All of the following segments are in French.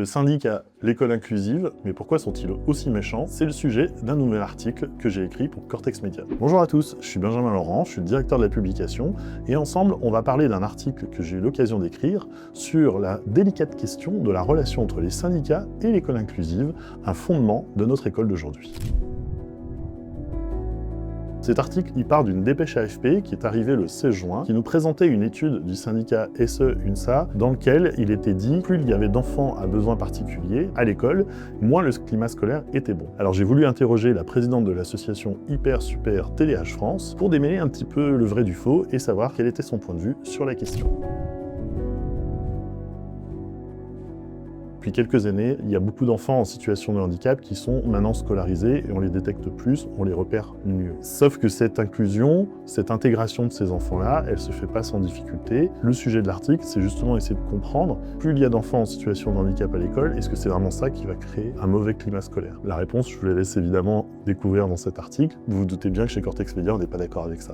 Le syndicat L'école inclusive, mais pourquoi sont-ils aussi méchants? C'est le sujet d'un nouvel article que j'ai écrit pour Cortex Media. Bonjour à tous, je suis Benjamin Laurent, je suis le directeur de la publication, et ensemble, on va parler d'un article que j'ai eu l'occasion d'écrire sur la délicate question de la relation entre les syndicats et l'école inclusive, un fondement de notre école d'aujourd'hui. Cet article, il part d'une dépêche AFP qui est arrivée le 16 juin, qui nous présentait une étude du syndicat SE-UNSA, dans lequel il était dit plus il y avait d'enfants à besoins particuliers à l'école, moins le climat scolaire était bon. Alors j'ai voulu interroger la présidente de l'association Hyper Super TDAH France pour démêler un petit peu le vrai du faux et savoir quel était son point de vue sur la question. Depuis quelques années, il y a beaucoup d'enfants en situation de handicap qui sont maintenant scolarisés et on les détecte plus, on les repère mieux. Sauf que cette inclusion, cette intégration de ces enfants-là, elle se fait pas sans difficulté. Le sujet de l'article, c'est justement essayer de comprendre, plus il y a d'enfants en situation de handicap à l'école, est-ce que c'est vraiment ça qui va créer un mauvais climat scolaire? La réponse, je vous la laisse évidemment découvrir dans cet article. Vous vous doutez bien que chez Cortex Media, on n'est pas d'accord avec ça.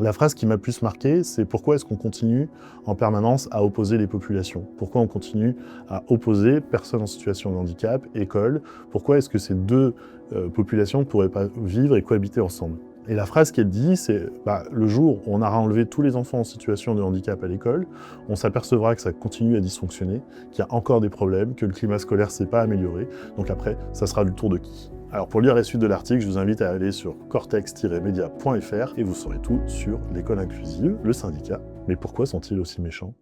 La phrase qui m'a plus marqué, c'est pourquoi est-ce qu'on continue en permanence à opposer les populations? Pourquoi on continue à opposer personnes en situation de handicap, école? Pourquoi est-ce que ces deux populations ne pourraient pas vivre et cohabiter ensemble? Et la phrase qu'elle dit, c'est le jour où on aura enlevé tous les enfants en situation de handicap à l'école, on s'apercevra que ça continue à dysfonctionner, qu'il y a encore des problèmes, que le climat scolaire ne s'est pas amélioré. Donc après, ça sera le tour de qui? Alors pour lire la suite de l'article, je vous invite à aller sur cortex-media.fr et vous saurez tout sur l'école inclusive, le syndicat. Mais pourquoi sont-ils aussi méchants?